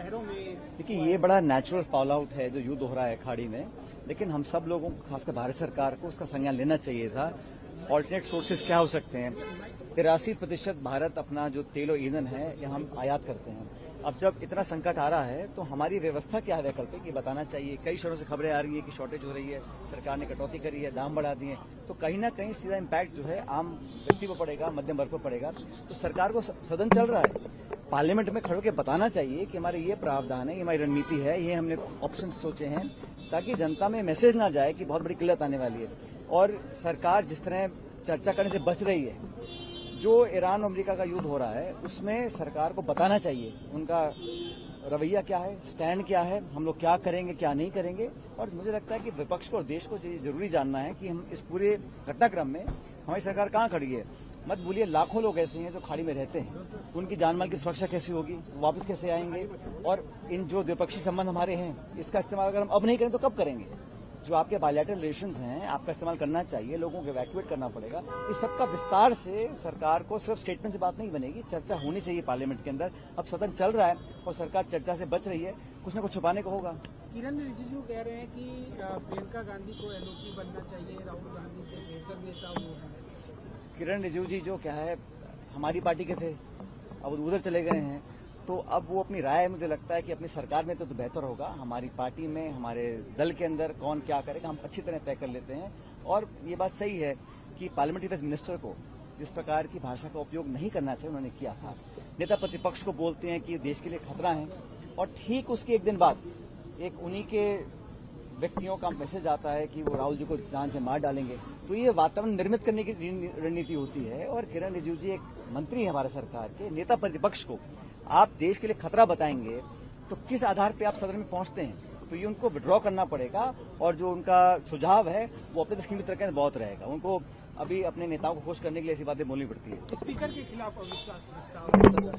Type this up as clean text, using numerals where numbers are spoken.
शहरों में। देखिए, ये बड़ा नेचुरल फॉल आउट है जो युद्ध हो रहा है खाड़ी में, लेकिन हम सब लोगों को, खासकर भारत सरकार को, उसका संज्ञान लेना चाहिए था। ऑल्टरनेट सोर्सेज क्या हो सकते हैं? 83% भारत अपना जो तेल और ईंधन है ये हम आयात करते हैं। अब जब इतना संकट आ रहा है तो हमारी व्यवस्था क्या है वैकल्पिक, ये बताना चाहिए। कई शहरों से खबरें आ रही है कि शॉर्टेज हो रही है, सरकार ने कटौती करी है, दाम बढ़ा दिए, तो कहीं ना कहीं सीधा इम्पैक्ट जो है आम व्यक्ति को पड़ेगा, मध्यम वर्ग को पड़ेगा। तो सरकार को, सदन चल रहा है, पार्लियामेंट में खड़े होकर बताना चाहिए कि हमारे ये प्रावधान है, ये हमारी रणनीति है, ये हमने ऑप्शन सोचे हैं, ताकि जनता में मैसेज ना जाए कि बहुत बड़ी किल्लत आने वाली है। और सरकार जिस तरह चर्चा करने से बच रही है, जो ईरान और अमेरिका का युद्ध हो रहा है उसमें सरकार को बताना चाहिए उनका रवैया क्या है, स्टैंड क्या है, हम लोग क्या करेंगे क्या नहीं करेंगे। और मुझे लगता है कि विपक्ष को और देश को जरूरी जानना है कि हम इस पूरे घटनाक्रम में हमारी सरकार कहाँ खड़ी है। मत भूलिए, लाखों लोग ऐसे हैं जो खाड़ी में रहते हैं, उनकी जानमाल की सुरक्षा कैसी होगी, वापस कैसे आएंगे। और इन जो द्विपक्षीय संबंध हमारे हैं, इसका इस्तेमाल अगर हम अब नहीं करें तो कब करेंगे? जो आपके बायलैटरल रिलेशंस हैं, आपका इस्तेमाल करना चाहिए, लोगों को इवैक्यूएट करना पड़ेगा। इस सबका विस्तार से सरकार को सिर्फ स्टेटमेंट से बात नहीं बनेगी, चर्चा होनी चाहिए पार्लियामेंट के अंदर। अब सदन चल रहा है और सरकार चर्चा से बच रही है, कुछ न कुछ छुपाने को होगा। किरण रिजिजू कह रहे हैं कि प्रियंका गांधी को एलओपी बनना चाहिए, राहुल गांधी से बेहतर नेता वो है। किरण रिजिजू जी जो क्या है, हमारी पार्टी के थे, अब उधर चले गए हैं, तो अब वो अपनी राय, मुझे लगता है कि अपनी सरकार में तो बेहतर होगा। हमारी पार्टी में, हमारे दल के अंदर कौन क्या करेगा हम अच्छी तरह तय कर लेते हैं। और ये बात सही है कि पार्लियामेंट्री अफेयर्स मिनिस्टर को जिस प्रकार की भाषा का उपयोग नहीं करना चाहिए उन्होंने किया था। नेता प्रतिपक्ष को बोलते हैं कि देश के लिए खतरा है, और ठीक उसके एक दिन बाद एक उन्हीं के व्यक्तियों का मैसेज आता है कि वो राहुल जी को जान से मार डालेंगे। तो ये वातावरण निर्मित करने की रणनीति होती है। और किरण रिजिजू जी एक मंत्री है भारत सरकार के, नेता प्रतिपक्ष को आप देश के लिए खतरा बताएंगे तो किस आधार पे आप सदन में पहुंचते हैं? तो ये उनको विड्रॉ करना पड़ेगा। और जो उनका सुझाव है वो अपने सीमित तरह के बहुत रहेगा। उनको अभी अपने नेताओं को खुश करने के लिए ऐसी बातें बोलनी पड़ती है। स्पीकर के खिलाफ अविश्वास प्रस्ताव